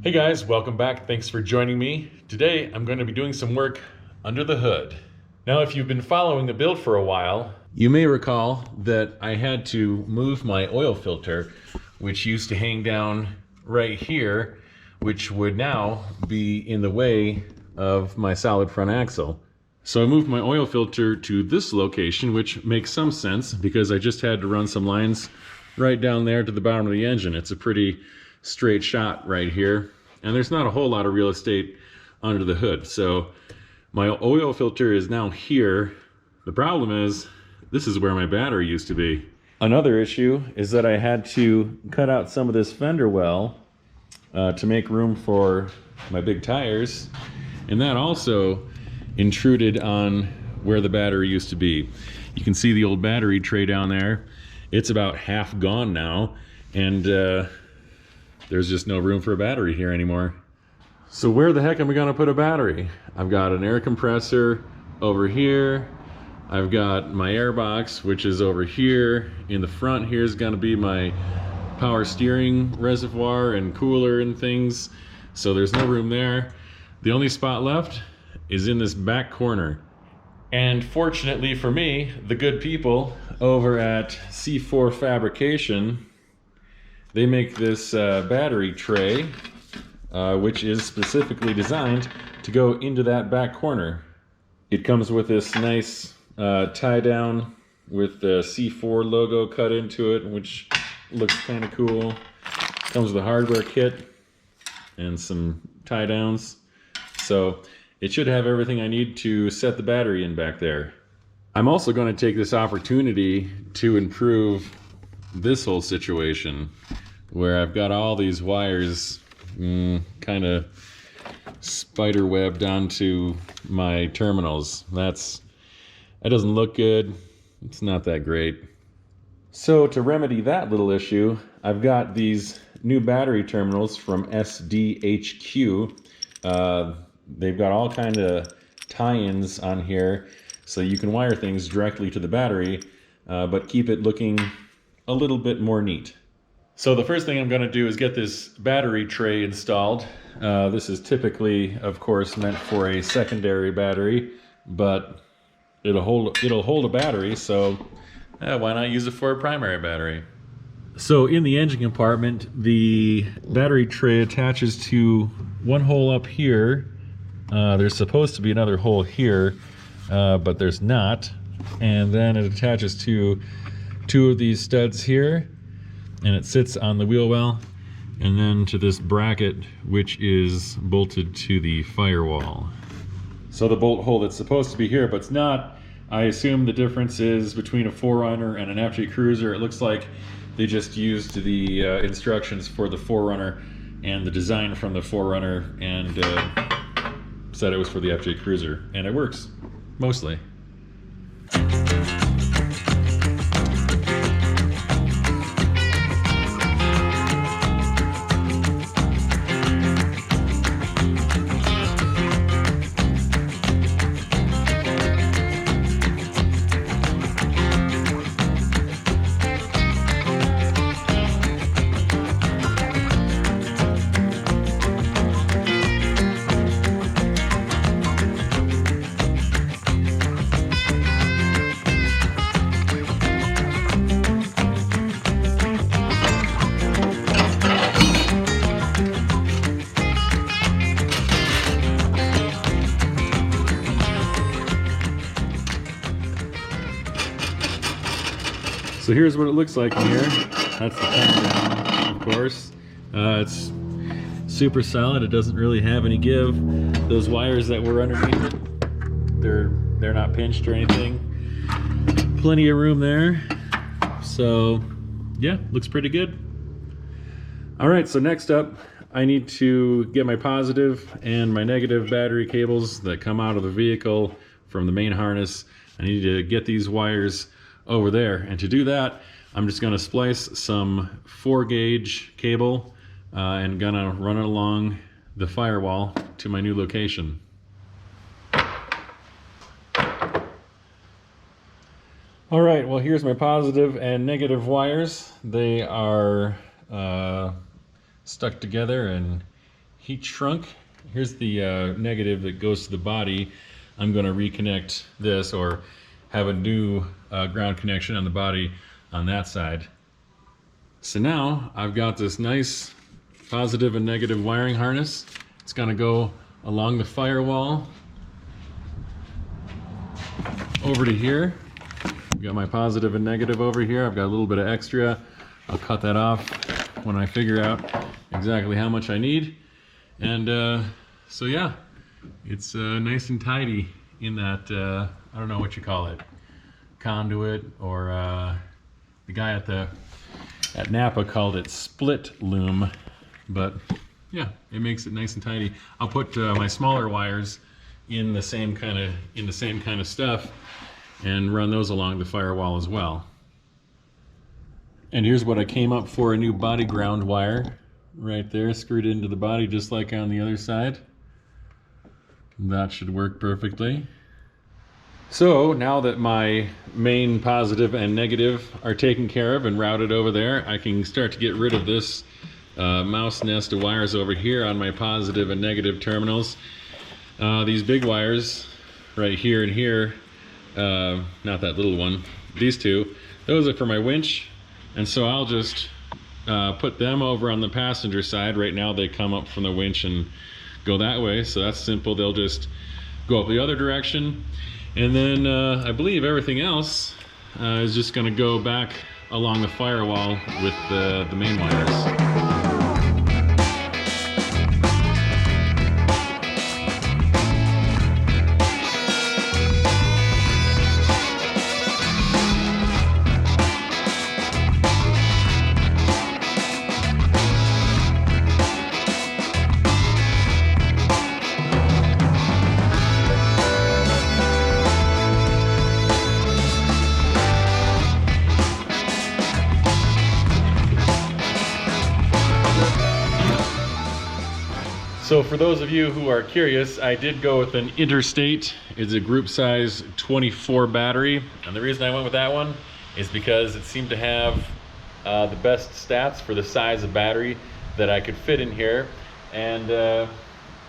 Hey guys, welcome back. Thanks for joining me. Today I'm going to be doing some work under the hood. Now, if you've been following the build for a while, you may recall that I had to move my oil filter, which used to hang down right here, which would now be in the way of my solid front axle. So I moved my oil filter to this location, which makes some sense because I just had to run some lines right down there to the bottom of the engine. It's a pretty straight shot right here, and there's not a whole lot of real estate under the hood. So my oil filter is now here. The problem is, this is where my battery used to be. Another issue is that I had to cut out some of this fender well to make room for my big tires, and that also intruded on where the battery used to be. You can see the old battery tray down there. It's about half gone now, and there's just no room for a battery here anymore. So where the heck am I gonna put a battery? I've got an air compressor over here. I've got my air box, which is over here. In the front here is gonna be my power steering reservoir and cooler and things. So there's no room there. The only spot left is in this back corner. And fortunately for me, the good people over at C4 Fabrication, they make this battery tray, which is specifically designed to go into that back corner. It comes with this nice tie down with the C4 logo cut into it, which looks kind of cool. Comes with a hardware kit and some tie downs. So it should have everything I need to set the battery in back there. I'm also going to take this opportunity to improve this whole situation, where I've got all these wires kind of spider webbed onto my terminals. That doesn't look good. It's not that great. So to remedy that little issue, I've got these new battery terminals from SDHQ. They've got all kind of tie-ins on here, so you can wire things directly to the battery, but keep it looking a little bit more neat. So the first thing I'm going to do is get this battery tray installed. This is typically, of course, meant for a secondary battery, but it'll hold a battery, so why not use it for a primary battery? So in the engine compartment, the battery tray attaches to one hole up here. There's supposed to be another hole here, but there's not. And then it attaches to two of these studs here, and it sits on the wheel well, and then to this bracket, which is bolted to the firewall. So the bolt hole that's supposed to be here, but it's not. I assume the difference is between a 4Runner and an FJ Cruiser. It looks like they just used the instructions for the 4Runner and the design from the 4Runner and said it was for the FJ Cruiser, and it works, mostly. So here's what it looks like in here. That's the top down, of course. It's super solid. It doesn't really have any give. Those wires that were underneath it, they're not pinched or anything. Plenty of room there. So yeah, looks pretty good. All right, so next up, I need to get my positive and my negative battery cables that come out of the vehicle from the main harness. I need to get these wires over there, and to do that I'm just going to splice some 4-gauge cable and gonna run it along the firewall to my new location. All right, well, here's my positive and negative wires. They are stuck together, and heat shrunk. Here's the negative that goes to the body. I'm going to reconnect this, or have a new ground connection on the body on that side. So now I've got this nice positive and negative wiring harness. It's going to go along the firewall over to here. I've got my positive and negative over here. I've got a little bit of extra. I'll cut that off when I figure out exactly how much I need. And so yeah, it's nice and tidy in that, I don't know what you call it, conduit, or the guy at Napa called it split loom. But yeah, it makes it nice and tidy. I'll put my smaller wires in the same kind of stuff and run those along the firewall as well. And here's what I came up for: a new body ground wire right there, screwed into the body just like on the other side. That should work perfectly. So now that my main positive and negative are taken care of and routed over there, I can start to get rid of this mouse nest of wires over here on my positive and negative terminals. These big wires right here and here, not that little one, these two, those are for my winch, and so I'll just put them over on the passenger side. Right now they come up from the winch and go that way, so that's simple. They'll just go up the other direction, and then I believe everything else is just going to go back along the firewall with the main wires. So for those of you who are curious, I did go with an Interstate. It's a group size 24 battery. And the reason I went with that one is because it seemed to have the best stats for the size of battery that I could fit in here. And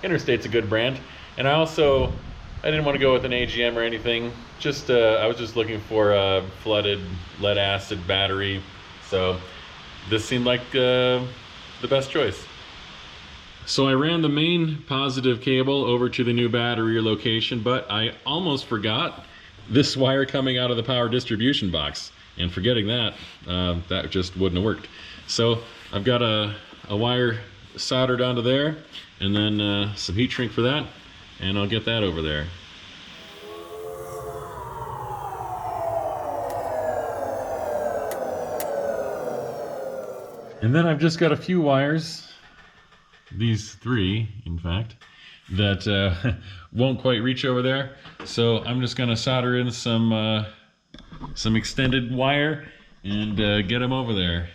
Interstate's a good brand. And I didn't want to go with an AGM or anything. I was just looking for a flooded lead acid battery. So this seemed like the best choice. So I ran the main positive cable over to the new battery location, but I almost forgot this wire coming out of the power distribution box. And forgetting that, that just wouldn't have worked. So I've got a wire soldered onto there, and then some heat shrink for that, and I'll get that over there. And then I've just got a few wires, these three in fact, that won't quite reach over there. So I'm just gonna solder in some extended wire and get them over there.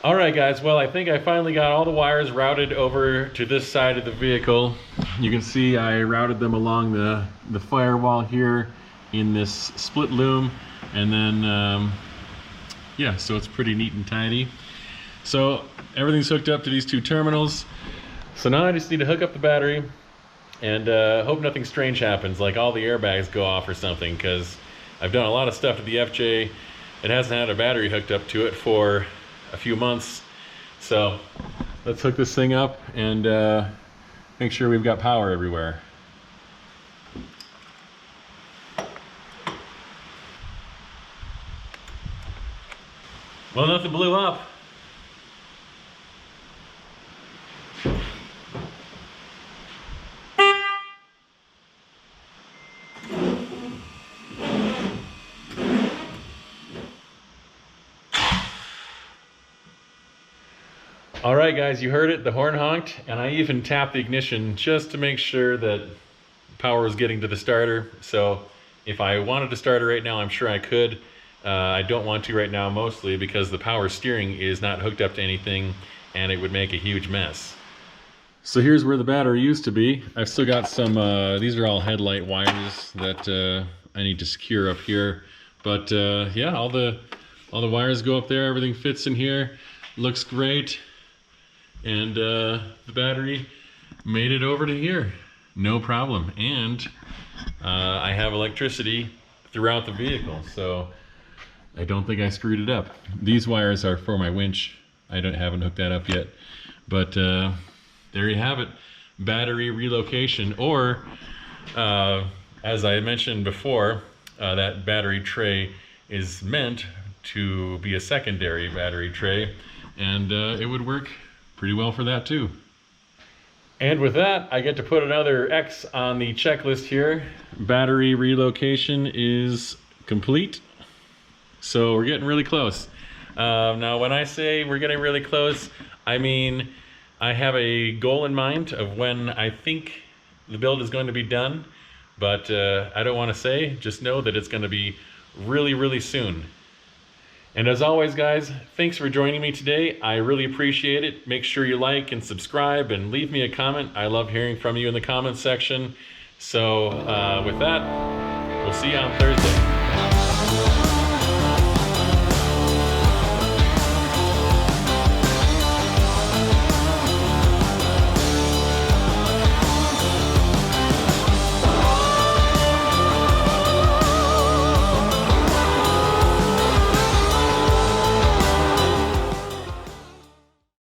All right guys, well I think I finally got all the wires routed over to this side of the vehicle. You can see I routed them along the firewall here in this split loom, and then yeah, so it's pretty neat and tidy. So everything's hooked up to these two terminals. So now I just need to hook up the battery and hope nothing strange happens, like all the airbags go off or something, because I've done a lot of stuff to the FJ. It hasn't had a battery hooked up to it for a few months. So let's hook this thing up and make sure we've got power everywhere. Well, nothing blew up. All right guys, you heard it, the horn honked, and I even tapped the ignition just to make sure that power was getting to the starter. So if I wanted to start it right now, I'm sure I could. I don't want to right now, mostly because the power steering is not hooked up to anything and it would make a huge mess. So here's where the battery used to be. I've still got some, these are all headlight wires that I need to secure up here. But yeah, all the wires go up there, everything fits in here, looks great. And the battery made it over to here. No problem. And I have electricity throughout the vehicle, so I don't think I screwed it up. These wires are for my winch. I haven't hooked that up yet. But there you have it. Battery relocation, or as I mentioned before, that battery tray is meant to be a secondary battery tray, and it would work pretty well for that too. And with that, I get to put another X on the checklist here. Battery relocation is complete. So we're getting really close. Now when I say we're getting really close, I mean I have a goal in mind of when I think the build is going to be done, but I don't want to say, just know that it's going to be really, really soon. And as always, guys, thanks for joining me today. I really appreciate it. Make sure you like and subscribe and leave me a comment. I love hearing from you in the comments section. So with that, we'll see you on Thursday.